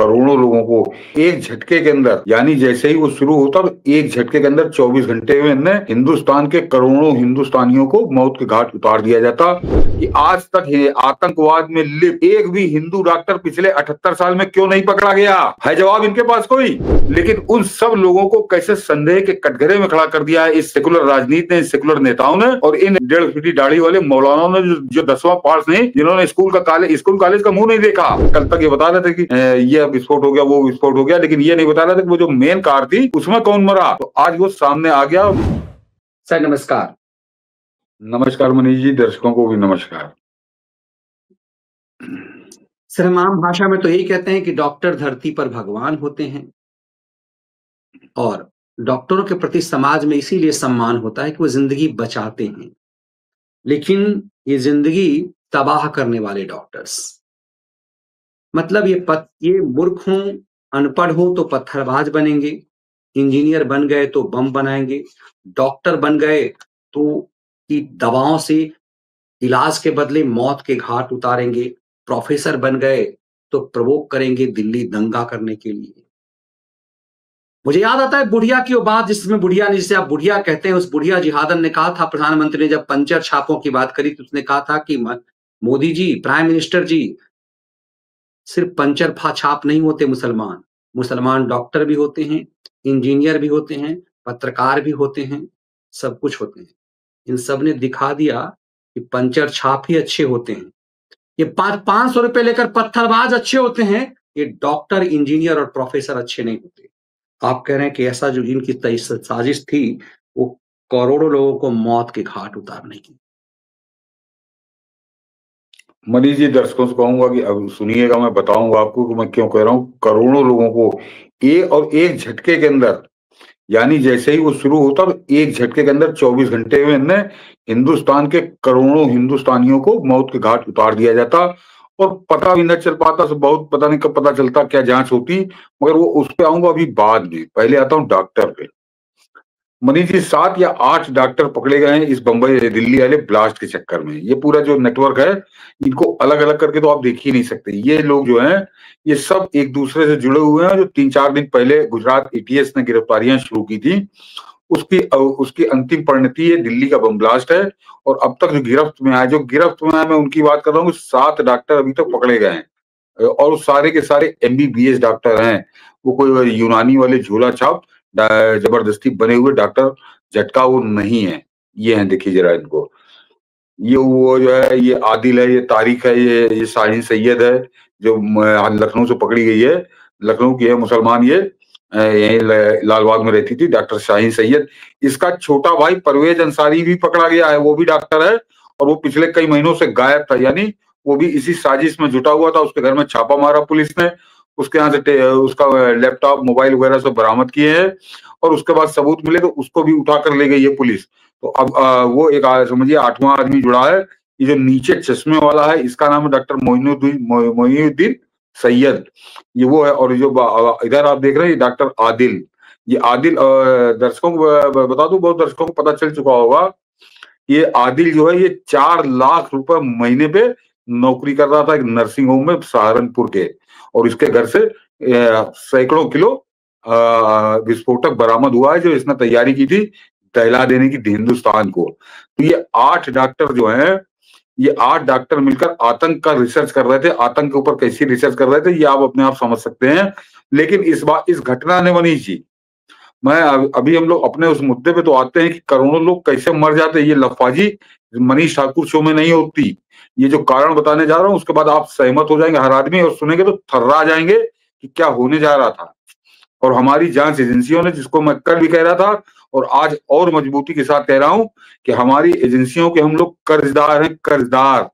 करोड़ों लोगों को एक झटके के अंदर, यानी जैसे ही वो शुरू होता तो एक झटके के अंदर 24 घंटे में हिंदुस्तान के करोड़ों हिंदुस्तानियों को मौत के घाट उतार दिया जाता। कि आज तक आतंकवाद में लिप्त एक भी हिंदू डॉक्टर पिछले 78 साल में क्यों नहीं पकड़ा गया है? जवाब इनके पास कोई। लेकिन उन सब लोगों को कैसे संदेह के कटघरे में खड़ा कर दिया है इस सेकुलर राजनीति ने, इस सेकुलर नेताओं ने और इन 1.5 फीटी दाढ़ी वाले मौलानाओं ने जो 10वां पास नहीं, जिन्होंने स्कूल कॉलेज का मुंह नहीं देखा। कल तक ये बता रहे थे कि ये विस्फोट हो गया, वो विस्फोट हो गया, लेकिन ये नहीं बता रहे थे कि वो जो मेन कार थी उसमें कौन मरा। तो आज वो सामने आ गया। सर नमस्कार। नमस्कार मनीष जी, दर्शकों को भी नमस्कार। सर हम आम भाषा में तो यही कहते हैं कि डॉक्टर धरती पर भगवान होते हैं और डॉक्टरों के प्रति समाज में इसीलिए सम्मान होता है कि वो जिंदगी बचाते हैं, लेकिन ये जिंदगी तबाह करने वाले डॉक्टर्स, मतलब ये मूर्ख हों, अनपढ़ हो तो पत्थरबाज बनेंगे, इंजीनियर बन गए तो बम बनाएंगे, डॉक्टर बन गए तो कि दवाओं से इलाज के बदले मौत के घाट उतारेंगे, प्रोफेसर बन गए तो प्रवोक करेंगे दिल्ली दंगा करने के लिए। मुझे याद आता है बुढ़िया की वो बात, जिसमें बुढ़िया ने, जिसे आप बुढ़िया कहते हैं, उस बुढ़िया जिहादन ने कहा था, प्रधानमंत्री ने जब पंचर छापों की बात करी तो उसने कहा था कि मोदी जी, प्राइम मिनिस्टर जी, सिर्फ पंचर छाप नहीं होते मुसलमान डॉक्टर भी होते हैं, इंजीनियर भी होते हैं, पत्रकार भी होते हैं, सब कुछ होते हैं। इन सब ने दिखा दिया कि पंचर छाप ही अच्छे होते हैं, ये 500 रुपए लेकर पत्थरबाज अच्छे होते हैं, ये डॉक्टर, इंजीनियर और प्रोफेसर अच्छे नहीं होते। आप कह रहे हैं कि ऐसा जो इनकी साजिश थी वो करोड़ों लोगों को मौत के घाट उतारने की। मनीष जी, दर्शकों से कहूंगा कि अब सुनिएगा, मैं बताऊंगा आपको कि मैं क्यों कह रहा हूं करोड़ों लोगों को एक झटके के अंदर, यानी जैसे ही वो शुरू होता तो एक झटके के अंदर 24 घंटे में हिंदुस्तान के करोड़ों हिंदुस्तानियों को मौत के घाट उतार दिया जाता और पता भी न चल पाता। बहुत पता नहीं कब पता चलता, क्या जांच होती, मगर वो उस पे आऊंगा अभी बाद में। पहले आता हूं डॉक्टर पे। मनीष जी, 7 या 8 डॉक्टर पकड़े गए हैं इस बंबई दिल्ली वाले ब्लास्ट के चक्कर में। ये पूरा जो नेटवर्क है, इनको अलग अलग करके तो आप देख ही नहीं सकते। ये लोग जो हैं, ये सब एक दूसरे से जुड़े हुए हैं। जो 3-4 दिन पहले गुजरात एटीएस ने गिरफ्तारियां शुरू की थी, उसकी अंतिम परिणति ये दिल्ली का बम ब्लास्ट है। और अब तक जो गिरफ्त में आए मैं उनकी बात कर रहा हूँ, 7 डॉक्टर अभी तक पकड़े गए हैं और सारे के सारे एमबीबीएस डॉक्टर हैं। वो कोई यूनानी वाले झोला छाप जबरदस्ती बने हुए डॉक्टर झटका वो नहीं है। ये हैं, देखिए जरा इनको। ये वो जो है, ये आदिल है, ये तारिक है, ये शाहीन सैयद है, जो लखनऊ से पकड़ी गई है। लखनऊ की है, मुसलमान। ये यहीं लालबाग में रहती थी, डॉक्टर शाहीन सैयद। इसका छोटा भाई परवेज अंसारी भी पकड़ा गया है, वो भी डॉक्टर है और वो पिछले कई महीनों से गायब था, यानी वो भी इसी साजिश में जुटा हुआ था। उसके घर में छापा मारा पुलिस ने, उसके यहाँ से उसका लैपटॉप, मोबाइल वगैरह सब बरामद किए हैं और उसके बाद सबूत मिले तो उसको भी उठा कर ले गई है पुलिस। तो अब वो एक समझिए 8वां आदमी जुड़ा है। ये जो नीचे चश्मे वाला है, इसका नाम है डॉक्टर मोइनुद्दीन सैयद, ये वो है। और जो इधर आप देख रहे हैं, ये डॉक्टर आदिल। ये आदिल दर्शकों को बता दूं, बहुत दर्शकों को पता चल चुका होगा, ये आदिल जो है, ये 4 लाख रुपए महीने पे नौकरी कर रहा था एक नर्सिंग होम में सहारनपुर के। और इसके घर से सैकड़ों किलो विस्फोटक बरामद हुआ है, जो इसने तैयारी की थी दहला देने की हिंदुस्तान को। तो ये 8 डॉक्टर जो हैं, ये 8 डॉक्टर मिलकर आतंक का रिसर्च कर रहे थे। आतंक के ऊपर कैसी रिसर्च कर रहे थे, ये आप अपने आप समझ सकते हैं। लेकिन इस घटना ने, मनीष जी, अभी हम लोग अपने उस मुद्दे पे तो आते हैं कि करोड़ों लोग कैसे मर जाते हैं। ये लफाजी मनीष ठाकुर शो में नहीं होती। ये जो कारण बताने जा रहा हूँ, उसके बाद आप सहमत हो जाएंगे हर आदमी, और सुनेंगे तो थर्रा जाएंगे कि क्या होने जा रहा था। और हमारी जांच एजेंसियों ने, जिसको मैं कल भी कह रहा था और आज और मजबूती के साथ कह रहा हूं, कि हमारी एजेंसियों के हम लोग कर्जदार हैं, कर्जदार।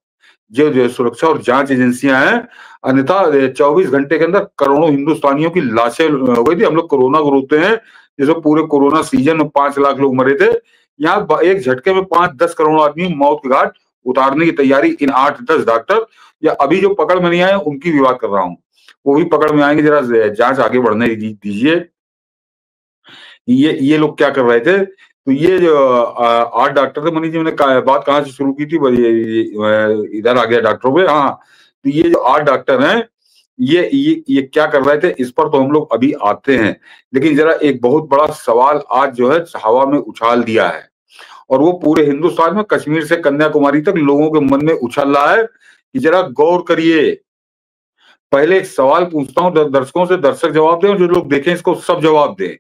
जो सुरक्षा और जांच एजेंसियां हैं, अन्यथा 24 घंटे के अंदर करोड़ों हिंदुस्तानियों की लाशें हो गई थी। हम लोग कोरोना को रोकते हैं, जैसे पूरे कोरोना सीजन में 5 लाख लोग मरे थे। यहाँ एक झटके में 5-10 करोड़ आदमी मौत के घाट उतारने की तैयारी इन 8-10 डॉक्टर, या अभी जो पकड़ में नहीं आए उनकी भी बात कर रहा हूँ, वो भी पकड़ में आएंगे। जरा जांच आगे बढ़ने दीजिए। ये लोग क्या कर रहे थे? तो ये जो 8 डॉक्टर थे, मनीष जी, मैंने बात कहाँ से शुरू की थी, इधर आ गया डॉक्टरों पे। हाँ, तो ये जो 8 डॉक्टर हैं, ये क्या कर रहे थे, इस पर तो हम लोग अभी आते हैं। लेकिन जरा एक बहुत बड़ा सवाल आज जो है हवा में उछाल दिया है, और वो पूरे हिंदुस्तान में कश्मीर से कन्याकुमारी तक लोगों के मन में उछल रहा है कि जरा गौर करिए। पहले एक सवाल पूछता हूं दर्शकों से, दर्शक जवाब दें और जो लोग देखें इसको सब जवाब दें,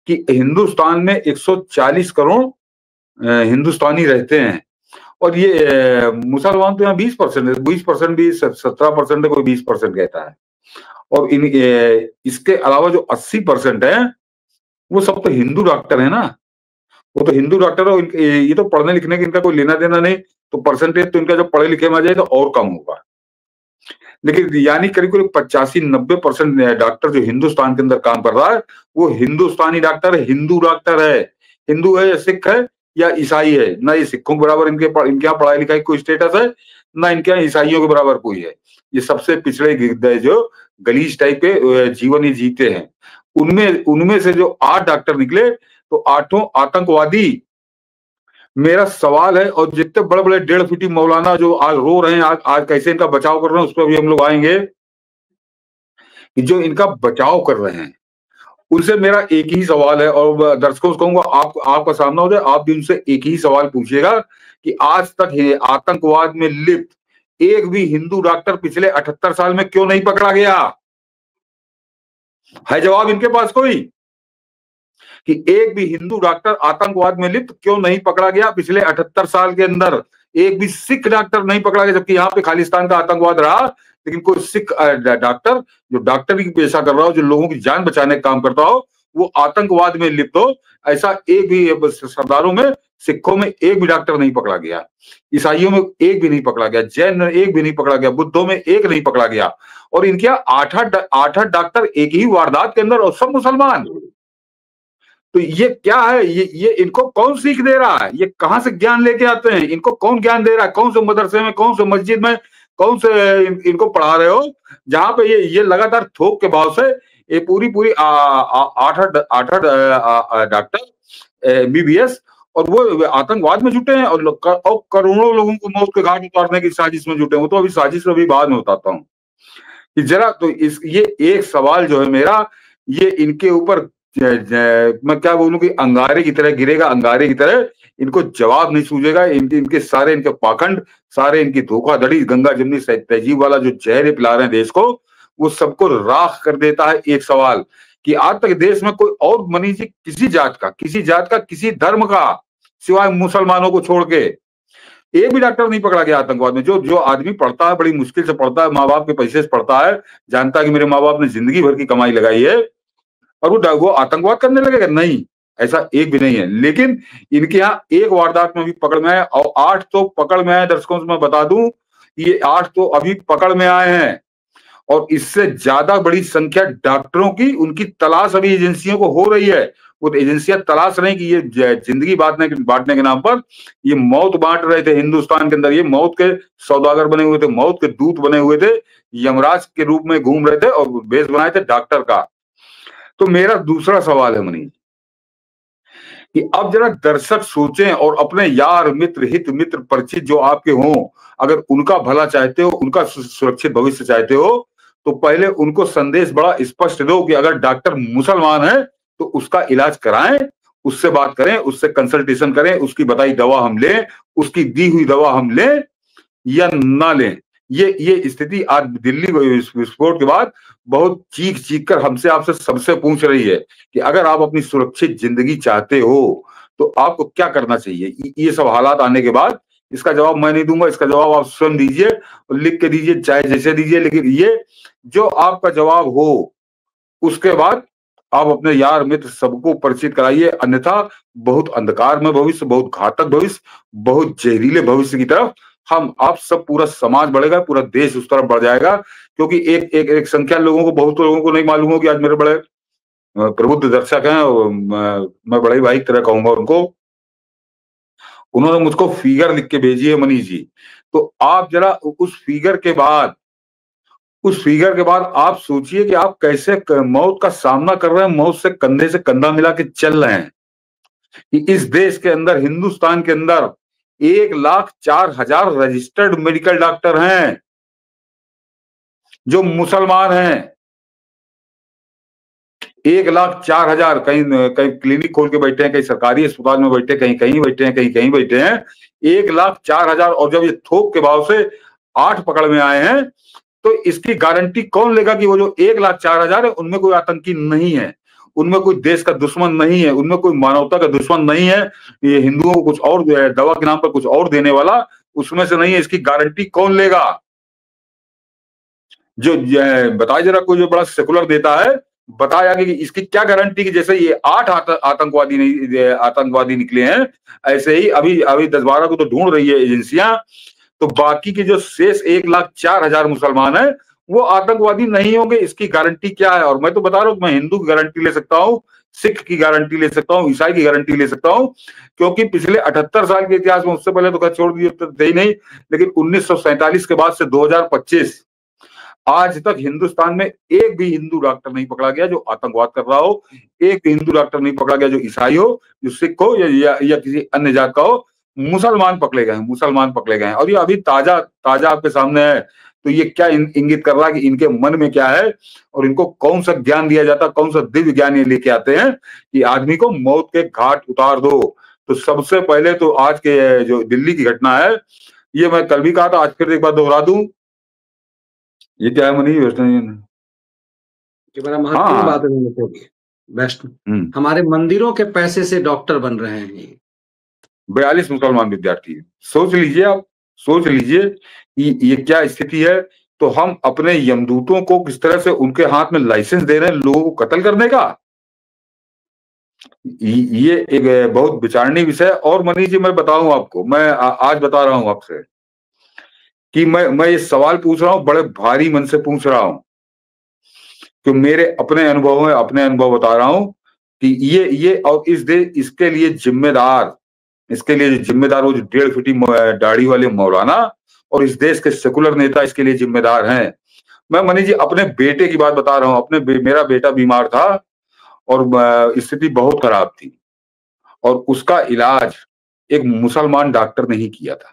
कि हिंदुस्तान में 140 करोड़ हिंदुस्तानी रहते हैं, और ये मुसलमान तो यहाँ 20% है, 20% भी 17% है, कोई 20% कहता है। और इसके अलावा जो 80% है वो सब तो हिंदू डॉक्टर है ना, वो तो हिंदू डॉक्टर है। ये तो पढ़ने लिखने का इनका कोई लेना देना नहीं, तो परसेंटेज तो इनका जब पढ़े लिखे में आ जाए तो और कम होगा। लेकिन यानी करीब करीब 85-90% डॉक्टर जो हिंदुस्तान के अंदर काम कर रहा है वो हिंदुस्तानी डॉक्टर है, हिंदू डॉक्टर है। हिंदू है या सिख है या ईसाई है, ना ये सिखों के बराबर इनके यहाँ पढ़ाई लिखाई कोई स्टेटस है, ना इनके यहाँ ईसाइयों के बराबर कोई है। ये सबसे पिछड़े गिरदे जो गलीज टाइप के जीवन ही जीते हैं। उनमें उनमें से जो 8 डॉक्टर निकले तो 8 आतंकवादी। मेरा सवाल है, और जितने बड़े बड़े 1.5 फीटी मौलाना जो आज रो रहे हैं, आज कैसे इनका बचाव कर रहे हैं उस पर भी हम लोग आएंगे, कि जो इनका बचाव कर रहे हैं उनसे मेरा एक ही सवाल है, और दर्शकों से कहूंगा आपका सामना हो जाए, आप भी उनसे एक ही सवाल पूछिएगा कि आज तक आतंकवाद में लिप्त एक भी हिंदू डॉक्टर पिछले 78 साल में क्यों नहीं पकड़ा गया? है जवाब इनके पास कोई, कि एक भी हिंदू डॉक्टर आतंकवाद में लिप्त क्यों नहीं पकड़ा गया पिछले 78 साल के अंदर? एक भी सिख डॉक्टर नहीं पकड़ा गया, जबकि यहाँ पे खालिस्तान का आतंकवाद रहा, लेकिन कोई सिख डॉक्टर जो डॉक्टरी की पेशा कर रहा हो, जो लोगों की जान बचाने का काम करता हो, वो आतंकवाद में लिप्त हो, ऐसा एक भी सरदारों में, सिखों में एक भी डॉक्टर नहीं पकड़ा गया, ईसाइयों में एक भी नहीं पकड़ा गया, जैन में एक भी नहीं पकड़ा गया, बुद्धों में एक नहीं पकड़ा गया। और इनके यहाँ 8-8 डॉक्टर एक ही वारदात के अंदर, और सब मुसलमान। तो ये क्या है? ये इनको कौन सीख दे रहा है? ये कहां से ज्ञान लेके आते हैं? इनको कौन ज्ञान दे रहा है? कौन से मदरसे में, कौन से मस्जिद में, कौन से इनको पढ़ा रहे हो, जहां पे ये लगातार थोक के भाव से ये पूरी 8 डॉक्टर एमबीबीएस, और वो आतंकवाद में जुटे हैं, और करोड़ों लोगों को मौत के घाट उतारने की साजिश में जुटे हैं। वो तो अभी साजिश अभी बाद में बताता हूँ कि जरा तो ये एक सवाल जो है मेरा, ये इनके ऊपर मैं क्या बोलूं कि अंगारे की तरह गिरेगा, अंगारे की तरह इनको जवाब नहीं सूझेगा। इनके सारे इनके पाखंड, सारे इनकी धोखाधड़ी, गंगा जमनी तहजीब वाला जो जहर पिला रहे हैं देश को, वो सबको राख कर देता है एक सवाल, कि आज तक देश में कोई और मनीषी किसी जात का, किसी धर्म का, सिवाय मुसलमानों को छोड़ के एक भी डॉक्टर नहीं पकड़ा गया आतंकवाद में। जो जो आदमी पढ़ता है, बड़ी मुश्किल से पढ़ता है, माँ बाप के पैसे से पढ़ता है, जानता है कि मेरे माँ बाप ने जिंदगी भर की कमाई लगाई है, और वो आतंकवाद करने लगेगा? नहीं, ऐसा एक भी नहीं है। लेकिन इनके यहाँ एक वारदात में भी पकड़ में आए, और 8 तो पकड़ में आए। दर्शकों से मैं बता दूं, ये 8 तो अभी पकड़ में आए हैं, और इससे ज्यादा बड़ी संख्या डॉक्टरों की, उनकी तलाश अभी एजेंसियों को हो रही है। वो एजेंसियां तलाश रही कि ये जिंदगी बांटने के नाम पर ये मौत बांट रहे थे हिंदुस्तान के अंदर। ये मौत के सौदागर बने हुए थे, मौत के दूत बने हुए थे, यमराज के रूप में घूम रहे थे, और बेस बनाए थे डॉक्टर का। तो मेरा दूसरा सवाल है मनीष, कि अब जरा दर्शक सोचें, और अपने यार मित्र, हित मित्र, परिचित जो आपके हों, अगर उनका भला चाहते हो, उनका सुरक्षित भविष्य चाहते हो, तो पहले उनको संदेश बड़ा स्पष्ट दो कि अगर डॉक्टर मुसलमान है तो उसका इलाज कराएं, उससे बात करें, उससे कंसल्टेशन करें, उसकी बताई दवा हम लें, उसकी दी हुई दवा हम लें या ना लें। ये स्थिति आज दिल्ली विस्फोट के बाद बहुत चीख चीख कर हमसे, आपसे, सबसे पूछ रही है कि अगर आप अपनी सुरक्षित जिंदगी चाहते हो तो आपको क्या करना चाहिए। ये सब हालात आने के बाद इसका जवाब मैं नहीं दूंगा, इसका जवाब आप स्वयं दीजिए, और लिख के दीजिए, चाहे जैसे दीजिए, लेकिन ये जो आपका जवाब हो उसके बाद आप अपने यार मित्र सबको परिचित कराइए, अन्यथा बहुत अंधकार में भविष्य, बहुत घातक भविष्य, बहुत जहरीले भविष्य की तरफ हम आप सब, पूरा समाज बढ़ेगा, पूरा देश उस तरफ बढ़ जाएगा। क्योंकि एक संख्या लोगों को, बहुत लोगों को नहीं मालूम हो कि आज मेरे बड़े प्रबुद्ध दर्शक हैं, मैं बड़े भाई की तरह कहूंगा उनको, उन्होंने मुझको फिगर लिख के भेजी है मनीष जी। तो आप जरा उस फिगर के बाद आप सोचिए कि आप कैसे मौत का सामना कर रहे हैं, मौत से कंधे से कंधा मिला के चल रहे हैं। कि इस देश के अंदर, हिंदुस्तान के अंदर 1,04,000 रजिस्टर्ड मेडिकल डॉक्टर हैं। जो मुसलमान हैं 1,04,000 कहीं कहीं क्लिनिक खोल के बैठे हैं, कहीं सरकारी अस्पताल में बैठे, कहीं कहीं बैठे हैं, कहीं कहीं बैठे हैं, 1,04,000, और जब ये थोक के भाव से 8 पकड़ में आए हैं, तो इसकी गारंटी कौन लेगा कि वो जो 1,04,000 है उनमें कोई आतंकी नहीं है, उनमें कोई देश का दुश्मन नहीं है, उनमें कोई मानवता का दुश्मन नहीं है, ये हिंदुओं को कुछ और दवा के नाम पर कुछ और देने वाला उसमें से नहीं है। इसकी गारंटी कौन लेगा? जो बताया जरा, कोई जो बड़ा सेकुलर देता है, बताया कि इसकी क्या गारंटी कि जैसे ये 8 आतंकवादी नहीं आतंकवादी निकले हैं, ऐसे ही अभी अभी 10-12 को तो ढूंढ रही है एजेंसियां, तो बाकी के जो शेष 1,04,000 मुसलमान है वो आतंकवादी नहीं होंगे। इसकी गारंटी क्या है? और मैं तो बता रहा हूँ, मैं हिंदू की गारंटी ले सकता हूँ, सिख की गारंटी ले सकता हूँ, ईसाई की गारंटी ले सकता हूँ, क्योंकि पिछले 78 साल के इतिहास में, उससे पहले तो छोड़ दिए तो थे ही नहीं, लेकिन 1947 के बाद से 2025 आज तक हिंदुस्तान में एक भी हिंदू डॉक्टर नहीं पकड़ा गया जो आतंकवाद कर रहा हो, एक भी हिंदू डॉक्टर नहीं पकड़ा गया जो ईसाई हो, जो सिख हो या किसी अन्य जात का हो। मुसलमान पकड़े गए हैं, मुसलमान पकड़े गए हैं, और ये अभी ताजा ताजा आपके सामने है। तो ये क्या इंगित कर रहा है कि इनके मन में क्या है, और इनको कौन सा ज्ञान दिया जाता है, कौन सा दिव्य ज्ञान ये लेके आते हैं कि आदमी को मौत के घाट उतार दो। तो सबसे पहले तो आज के जो दिल्ली की घटना है, ये मैं कल भी कहा था, आज फिर एक बार दोहरा दूं, ये क्या है मनीष? ये बड़ा महत्वपूर्ण बात है उन्होंने बोली। बेस्ट, हमारे मंदिरों के पैसे से डॉक्टर बन रहे हैं ये। 42 मुसलमान विद्यार्थी। सोच लीजिए, आप सोच लीजिए कि ये क्या स्थिति है। तो हम अपने यमदूतों को किस तरह से उनके हाथ में लाइसेंस दे रहे हैं लोगों को कत्ल करने का। ये एक बहुत विचारणीय विषय। और मनीष जी, मैं बताऊं आपको, मैं आज बता रहा हूं आपसे कि मैं ये सवाल पूछ रहा हूं, बड़े भारी मन से पूछ रहा हूं, कि मेरे अपने अनुभव है, अपने अनुभव बता रहा हूं कि ये और इसके लिए जिम्मेदार, इसके लिए जिम्मेदार वो जो 1.5 फीटी दाढ़ी वाले मौलाना और इस देश के सेकुलर नेता इसके लिए जिम्मेदार हैं। मैं मनीष जी अपने बेटे की बात बता रहा हूं। मेरा बेटा बीमार था और स्थिति बहुत खराब थी, और उसका इलाज एक मुसलमान डॉक्टर ने ही किया था,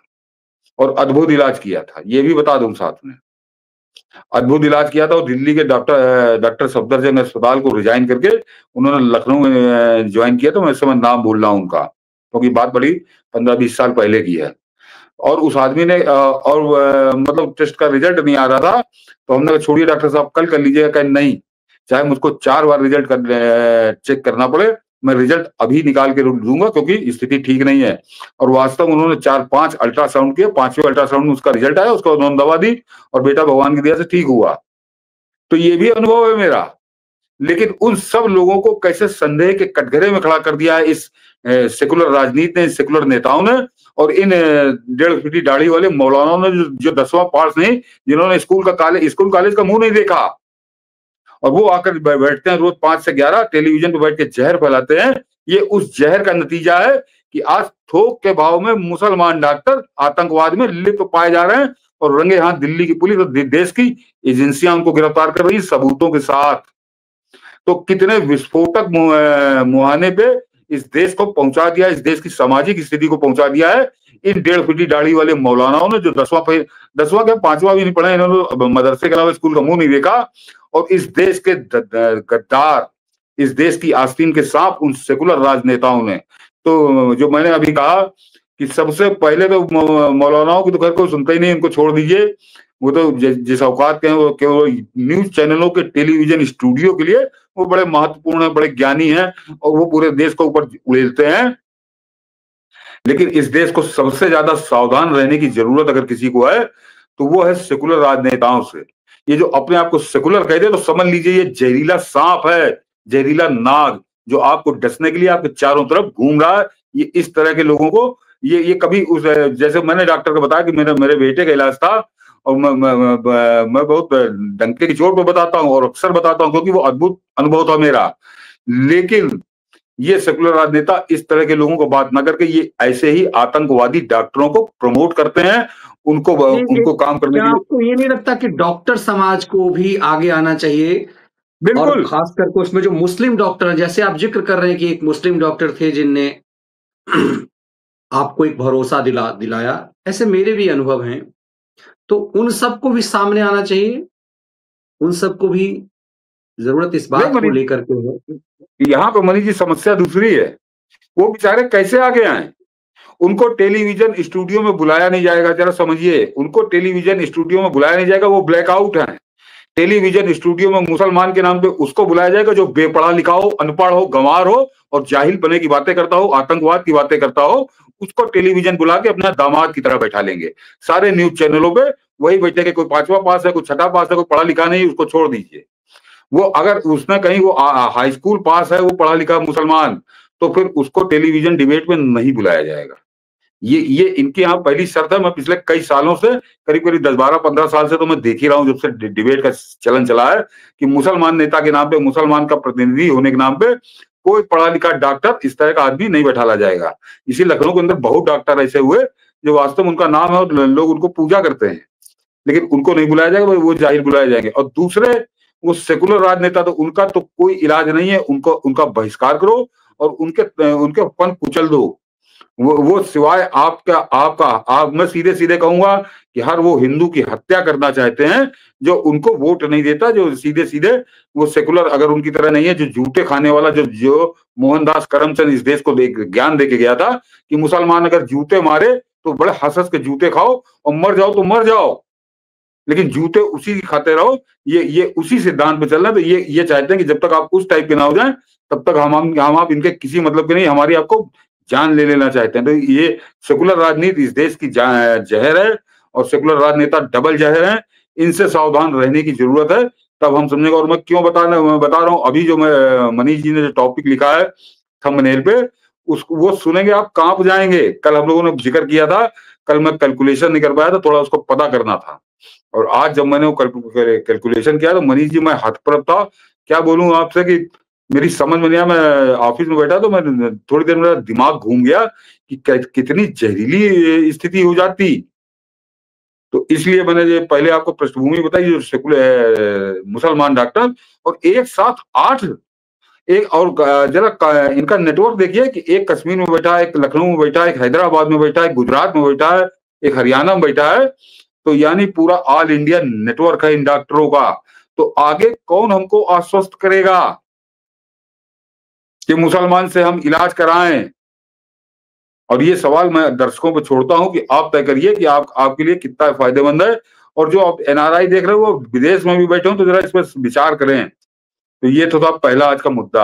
और अद्भुत इलाज किया था, ये भी बता दूं साथ में। अद्भुत इलाज किया था, और दिल्ली के डॉक्टर सफदरजंग अस्पताल को रिजाइन करके उन्होंने लखनऊ में ज्वाइन किया। तो मैं इस समय नाम भूल रहा हूं उनका, क्योंकि बात बड़ी 15-20 साल पहले की है। और उस आदमी ने मतलब टेस्ट का रिजल्ट नहीं आ रहा था, तो हमने कहा छोड़िए डॉक्टर साहब, कल कर लीजिएगा। कहीं नहीं, चाहे मुझको 4 बार रिजल्ट चेक करना पड़े, मैं रिजल्ट अभी निकाल के दूंगा, क्योंकि स्थिति ठीक नहीं है। और वास्तव में उन्होंने 4-5 अल्ट्रासाउंड किए, 5वें अल्ट्रासाउंड में उसका रिजल्ट आया, उसको उन्होंने दवा दी, और बेटा भगवान की दया से ठीक हुआ। तो ये भी अनुभव है मेरा। लेकिन उन सब लोगों को कैसे संदेह के कटघरे में खड़ा कर दिया है इस सेकुलर राजनीति ने, सेकुलर नेताओं ने, और इन 1.5 फीटी दाढ़ी वाले मौलानाओं ने, जो 10वां पास नहीं, जिन्होंने स्कूल कॉलेज का मुंह नहीं देखा, और वो आकर बैठते हैं रोज 5 से 11 टेलीविजन पर बैठ के जहर फैलाते हैं। ये उस जहर का नतीजा है कि आज थोक के भाव में मुसलमान डॉक्टर आतंकवाद में लिप्त पाए जा रहे हैं, और रंगे हाथ दिल्ली की पुलिस और देश की एजेंसियां उनको गिरफ्तार कर रही है सबूतों के साथ। तो कितने विस्फोटक मुहाने पे इस देश को पहुंचा दिया, इस देश की सामाजिक स्थिति को पहुंचा दिया है इन 1.5 फीटी दाढ़ी वाले मौलानाओं ने, जो 10वां क्या 5वां भी नहीं पढ़ा, इन्होंने मदरसे के अलावा स्कूल का मुंह नहीं देखा। और इस देश के गद्दार, इस देश की आस्तीन के सांप उन सेकुलर राजनेताओं ने। तो जो मैंने अभी कहा कि सबसे पहले तो मौलानाओं की तो खैर कोई सुनता ही नहीं, इनको छोड़ दीजिए। वो तो जिस औकात के हैं, वो केवल न्यूज चैनलों के टेलीविजन स्टूडियो के लिए वो बड़े महत्वपूर्ण है, बड़े ज्ञानी हैं, और वो पूरे देश को ऊपर उड़ेलते हैं। लेकिन इस देश को सबसे ज्यादा सावधान रहने की जरूरत अगर किसी को है, तो वो है सेकुलर राजनेताओं से। ये जो अपने आप को सेकुलर कहते हैं, तो समझ लीजिए ये जहरीला सांप है, जहरीला नाग, जो आपको डसने के लिए आपके चारों तरफ घूम रहा है। ये इस तरह के लोगों को, ये कभी उस, जैसे मैंने डॉक्टर को बताया कि मेरे बेटे का इलाज था, और मैं बहुत डंके की चोट पर बताता हूँ और अक्सर बताता हूँ, क्योंकि वो अद्भुत अनुभव था मेरा। लेकिन ये सेकुलर राजनेता इस तरह के लोगों को बात ना करके ये ऐसे ही आतंकवादी डॉक्टरों को प्रमोट करते हैं, उनको काम करने क्या के लिए। आपको ये नहीं लगता कि डॉक्टर समाज को भी आगे आना चाहिए? और बिल्कुल। खास करके उसमें जो मुस्लिम डॉक्टर हैं, जैसे आप जिक्र कर रहे हैं कि एक मुस्लिम डॉक्टर थे जिनने आपको एक भरोसा दिलाया, ऐसे मेरे भी अनुभव हैं। तो उन सबको भी सामने आना चाहिए उन सबको भी जरूरत इस नहीं बात को मनीष लेकर के है। जी, यहाँ पे मनीष जी समस्या दूसरी है। वो बेचारे कैसे आगे आए? उनको टेलीविजन स्टूडियो में बुलाया नहीं जाएगा, जरा समझिए, उनको टेलीविजन स्टूडियो में बुलाया नहीं जाएगा, वो ब्लैकआउट है। टेलीविजन स्टूडियो में मुसलमान के नाम पे उसको बुलाया जाएगा जो बेपढ़ा लिखा हो, अनपढ़ हो, गंवार हो और जाहिल बने की बातें करता हो, आतंकवाद की बातें करता हो। उसको टेलीविजन बुला के अपना दामाद की तरह बैठा लेंगे। सारे न्यूज चैनलों पे वही बैठेंगे, कोई 5वां पास है, कोई 6ठा पास है, कोई पढ़ा लिखा नहीं, उसको छोड़ दीजिए। वो अगर उसमें कहीं वो हाई स्कूल पास है, वो पढ़ा लिखा मुसलमान, तो फिर उसको टेलीविजन डिबेट में नहीं बुलाया जाएगा। ये इनके यहाँ पहली शर्त है। मैं पिछले कई सालों से, करीब करीब 10-12-15 साल से तो मैं देख ही रहा हूँ, जब से डिबेट का चलन चला है, कि मुसलमान नेता के नाम पे, मुसलमान का प्रतिनिधि होने के नाम पे कोई पढ़ा लिखा डॉक्टर, इस तरह का आदमी नहीं बैठाला जाएगा। इसी लखनऊ के अंदर बहुत डॉक्टर ऐसे हुए जो वास्तव में उनका नाम है और लोग उनको पूजा करते हैं, लेकिन उनको नहीं बुलाया जाएगा, वो जाहिल बुलाए जाएंगे। और दूसरे, वो सेकुलर राजनेता, तो उनका तो कोई इलाज नहीं है, उनको उनका बहिष्कार करो और उनके उनके फंड कुचल दो। वो सिवाय आपका आपका आप मैं सीधे सीधे कहूंगा कि हर वो हिंदू की हत्या करना चाहते हैं जो उनको वोट नहीं देता, जो सीधे सीधे वो सेकुलर अगर उनकी तरह नहीं है, जो जूते खाने वाला, जो जो मोहनदास करमचंद इस देश को ज्ञान दे के गया था कि मुसलमान अगर जूते मारे तो बड़े हंस हंस के जूते खाओ और मर जाओ तो मर जाओ, लेकिन जूते उसी की खाते रहो। ये उसी सिद्धांत पे चलना। तो ये चाहते हैं कि जब तक आप उस टाइप के ना हो जाए, तब तक हम आप इनके किसी मतलब के नहीं, हमारी आपको जान ले लेना चाहते हैं। तो ये सेकुलर राजनीति इस देश की जहर है और सेकुलर राजनेता डबल जहर है। इनसे सावधान रहने की जरूरत है, तब हम समझेंगे। और मैं क्यों मैं बता रहा हूँ, अभी जो मैं मनीष जी ने जो टॉपिक लिखा है थंबनेल पे, उसको वो सुनेंगे आप कांप जाएंगे। कल हम लोगों ने जिक्र किया था, कल मैं कैलकुलेशन नहीं कर पाया था, थोड़ा उसको पता करना था। और आज जब मैंने वो कैलकुलेशन किया तो मनीष जी मैं हतप्रभ था। क्या बोलूं आपसे कि मेरी समझ में नहीं आया। मैं ऑफिस में बैठा तो मैं थोड़ी देर मेरा दिमाग घूम गया कि कितनी जहरीली स्थिति हो जाती। तो इसलिए मैंने ये पहले आपको पृष्ठभूमि बताई, जो सेकुलर मुसलमान डॉक्टर और एक साथ 8, एक और जरा इनका नेटवर्क देखिए कि एक कश्मीर में बैठा है, एक लखनऊ में बैठा है, एक हैदराबाद में बैठा है, एक गुजरात में बैठा है, एक हरियाणा में बैठा है। तो यानी पूरा ऑल इंडिया नेटवर्क है इन डॉक्टरों का। तो आगे कौन हमको आश्वस्त करेगा कि मुसलमान से हम इलाज कराएं? और ये सवाल मैं दर्शकों पर छोड़ता हूं कि आप तय करिए कि आपके लिए कितना फायदेमंद है। और जो आप एनआरआई देख रहे हो वो विदेश में भी बैठे हो, तो जरा इस पर विचार करें। तो ये तो था पहला आज का मुद्दा।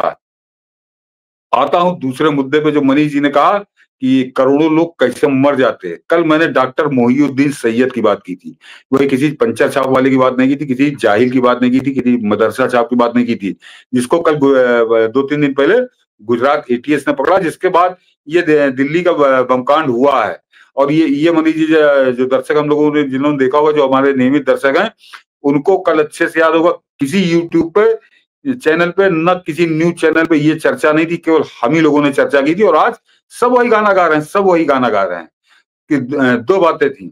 आता हूं दूसरे मुद्दे पे, जो मनीष जी ने कहा कि करोड़ों लोग कैसे मर जाते हैं। कल मैंने डॉक्टर मोहिउद्दीन सैयद की बात की थी। वही किसी पंचर छाप वाले की बात नहीं की थी, किसी जाहिल की बात नहीं की थी, किसी मदरसा छाप की बात नहीं की थी, जिसको कल 2-3 दिन पहले गुजरात एटीएस ने पकड़ा, जिसके बाद ये दिल्ली का बमकांड हुआ है। और ये मनीष जी, जो दर्शक हम लोगों ने, जिन्होंने देखा होगा, जो हमारे नियमित दर्शक हैं, उनको कल अच्छे से याद होगा, किसी यूट्यूब पे चैनल पे, न किसी न्यूज चैनल पे ये चर्चा नहीं थी, केवल हम ही लोगों ने चर्चा की थी। और आज सब वही गाना गा रहे हैं, सब वही गाना गा रहे हैं कि 2 बातें थी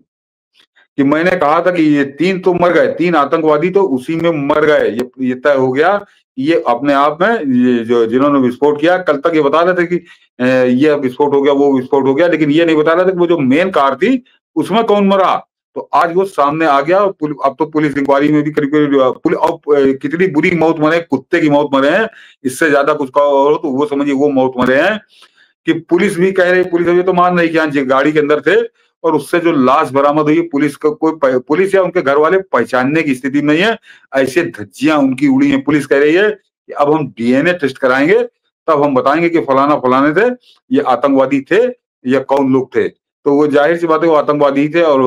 कि मैंने कहा था कि ये 3 तो मर गए, 3 आतंकवादी तो उसी में मर गए, ये तय हो गया। ये अपने आप में, ये जो जिन्होंने विस्फोट किया, कल तक ये बता रहे थे कि ये विस्फोट हो गया, वो विस्फोट हो गया, लेकिन ये नहीं बता रहे थे कि वो जो मेन कार थी उसमें कौन मरा। तो आज वो सामने आ गया। अब तो पुलिस इंक्वायरी में भी करीब करीब कितनी बुरी मौत मरे, कुत्ते की मौत मरे हैं। इससे ज्यादा कुछ कहो तो वो समझिए वो मौत मरे हैं कि पुलिस भी कह रही, पुलिस अभी तो मान रही कि हाँ गाड़ी के अंदर थे। और उससे जो लाश बरामद हुई, पुलिस का कोई, पुलिस या उनके घर वाले पहचानने की स्थिति में नहीं है। ऐसे धज्जियां उनकी उड़ी हैं। पुलिस कह रही है कि अब हम डीएनए टेस्ट कराएंगे, तब हम बताएंगे कि फलाना फलाने थे, ये आतंकवादी थे या कौन लोग थे। तो वो जाहिर सी बात है वो आतंकवादी थे। और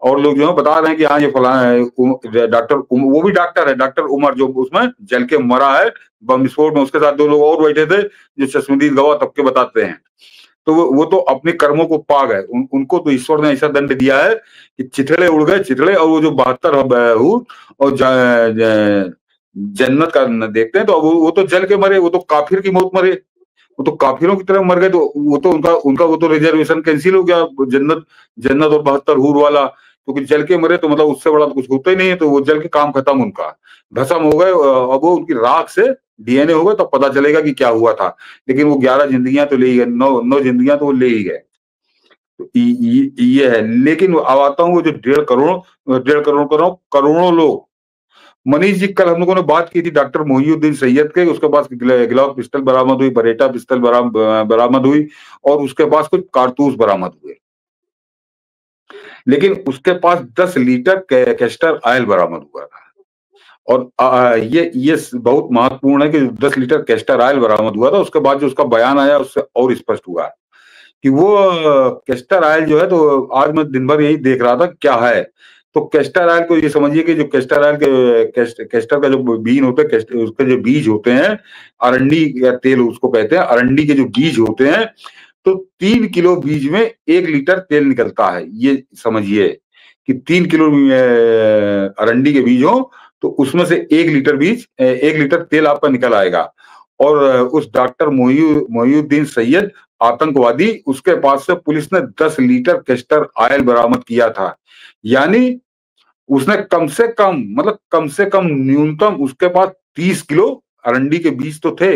और लोग जो है बता रहे हैं कि हाँ ये फलाना डॉक्टर, वो भी डॉक्टर है, डॉक्टर उमर, जो उसमें जल के मरा है बम विस्फोट में। उसके साथ 2 लोग और बैठे थे जो चश्मदीद गवाह तबके बताते हैं। तो वो तो अपने कर्मों को पा गए। उनको तो ईश्वर ने ऐसा दंड दिया है कि चिथड़े उड़ गए, चिथड़े। और वो जो 72 हूर और जन्नत का देखते हैं, तो वो तो जल के मरे, वो तो काफिर की मौत मरे, वो तो काफिरों की तरह मर गए। तो वो तो उनका वो तो रिजर्वेशन कैंसिल हो गया, जन्नत जन्नत और 72 हूर वाला। क्योंकि जल के मरे तो मतलब उससे बड़ा तो कुछ होता ही नहीं है। तो वो जल के काम खत्म, उनका भस्म हो गए। अब वो उनकी राख से डीएनए होगा तब पता चलेगा कि क्या हुआ था। लेकिन वो 11 जिंदगियां तो ले ही गए, 9 जिंदगियां तो वो ले ही गए। तो ये है। लेकिन अब आता हूँ वो जो 1.5 करोड़ करोड़ों लोग। मनीष जी, कल हम लोगों ने बात की थी डॉक्टर मोहिउद्दीन सैयद के, उसके पास ग्लॉक पिस्टल बरामद हुई, बरेटा पिस्टल बरामद हुई, और उसके पास कुछ कारतूस बरामद हुए। लेकिन उसके पास 10 लीटर कैस्टर ऑयल बरामद हुआ था। और ये बहुत महत्वपूर्ण है कि 10 लीटर कैस्टर ऑयल बरामद हुआ था। उसके बाद जो उसका बयान आया उससे और स्पष्ट हुआ कि वो कैस्टर ऑयल जो है, तो आज मैं दिन भर यही देख रहा था क्या है। तो कैस्टर ऑयल को ये समझिए कि जो कैस्टर ऑयल के कैस्टर का जो बीन होता है, उसके जो बीज होते हैं, अरंडी या तेल उसको कहते हैं, अरंडी के जो बीज होते हैं, तो 3 किलो बीज में 1 लीटर तेल निकलता है। ये समझिए कि 3 किलो अरंडी के बीज हो तो उसमें से 1 लीटर तेल आपका निकल आएगा। और उस डॉक्टर मोहिउद्दीन सैयद आतंकवादी, उसके पास से पुलिस ने 10 लीटर कैस्टर ऑयल बरामद किया था। यानी उसने कम से कम न्यूनतम उसके पास 30 किलो अरंडी के बीज तो थे,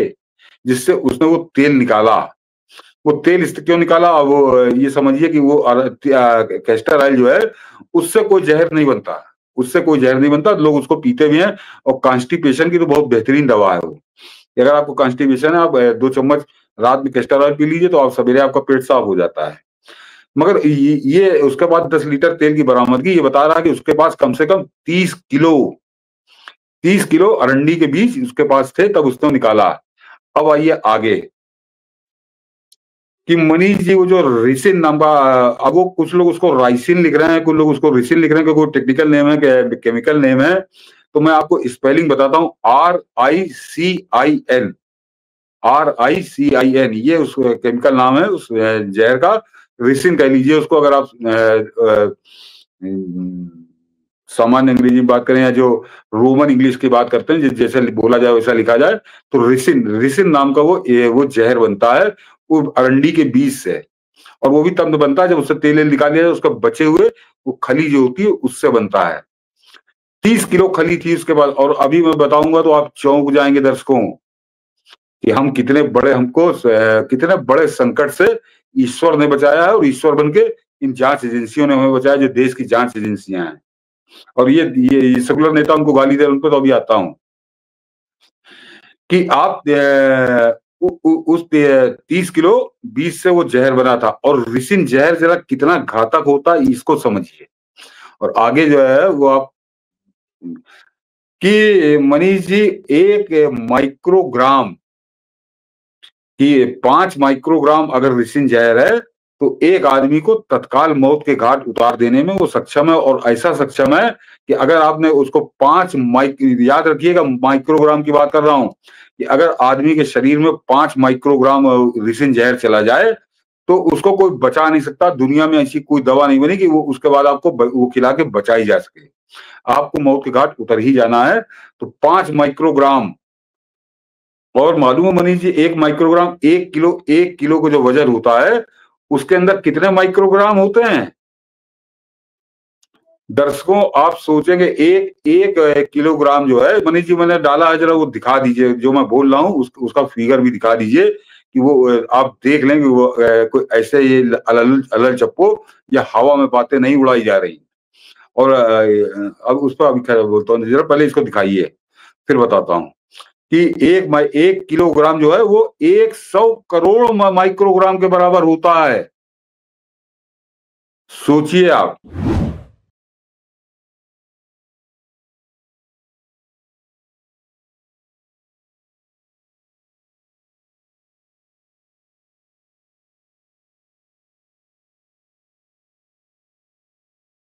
जिससे उसने वो तेल निकाला। वो तेल इससे क्यों निकाला, वो ये समझिए कि वो कैस्टर ऑयल जो है उससे कोई जहर नहीं बनता, लोग उसको पीते भी हैं। और कॉन्स्टिपेशन की तो बहुत बेहतरीन दवा है वो। अगर आपको कॉन्स्टिपेशन है, आप 2 चम्मच रात में कैस्टर ऑयल पी लीजिए, तो आप सवेरे आपका पेट साफ हो जाता है। मगर ये उसके बाद 10 लीटर तेल की बरामदगी, ये बता रहा है कि उसके पास कम से कम 30 किलो अरंडी के बीज उसके पास थे, तब उसने निकाला। अब आइए आगे कि मनीष जी, वो जो रिसिन नाम का, अब वो कुछ लोग उसको राइसिन लिख रहे हैं, कुछ लोग उसको रिसिन लिख रहे हैं, क्योंकि टेक्निकल नेम है, केमिकल नेम है। तो मैं आपको स्पेलिंग बताता हूँ, RICIN, ये उस केमिकल नाम है उस जहर का। रिसिन कह लीजिए उसको, अगर आप सामान्य अंग्रेजी में बात करें या जो रोमन इंग्लिश की बात करते हैं, जैसे बोला जाए वैसा लिखा जाए, तो रिसिन नाम का वो जहर बनता है वो अरंडी के बीज से। और वो भी तब बनता है जब उससे तेल निकाल लिया जाए, उसका बचे हुए वो खली जो होती है उससे बनता है। 30 किलो खली थी उसके बाद। और अभी मैं बताऊंगा तो आप चौंक जाएंगे दर्शकों कि हम कितने बड़े संकट से ईश्वर ने बचाया है, और ईश्वर बन के इन जांच एजेंसियों ने हमें बचाया, जो देश की जांच एजेंसियां हैं। और ये सेकुलर नेता उनको गाली दे, उन पर तो अभी आता हूं कि आप उस 30 किलो बीज से वो जहर बना था। और रिसिन जहर जरा कितना घातक होता है इसको समझिए। और आगे जो है वो आप कि मनीष जी, एक माइक्रोग्राम कि 5 माइक्रोग्राम अगर रिसिन जहर है, तो एक आदमी को तत्काल मौत के घाट उतार देने में वो सक्षम है। और ऐसा सक्षम है कि अगर आपने उसको याद रखिएगा, माइक्रोग्राम की बात कर रहा हूं, कि अगर आदमी के शरीर में 5 माइक्रोग्राम रिसिन जहर चला जाए, तो उसको कोई बचा नहीं सकता। दुनिया में ऐसी कोई दवा नहीं बनी कि वो उसके बाद आपको वो खिला के बचाई जा सके। आपको मौत के घाट उतर ही जाना है। तो 5 माइक्रोग्राम। और मालूम है मनीष जी, 1 माइक्रोग्राम, 1 किलो को जो वजन होता है, उसके अंदर कितने माइक्रोग्राम होते हैं? दर्शकों, आप सोचेंगे एक एक किलोग्राम जो है, मनीष जी मैंने डाला है, जरा वो दिखा दीजिए, जो मैं बोल रहा हूँ उसका फिगर भी दिखा दीजिए, कि वो आप देख लें कि वो कोई ऐसे ये अलल चप्पो या हवा में बातें नहीं उड़ाई जा रही। और अब उस पर अभी खैर बोलता हूँ, जरा पहले इसको दिखाइए, फिर बताता हूँ कि 1 किलोग्राम जो है वो 100 करोड़ माइक्रोग्राम के बराबर होता है। सोचिए आप।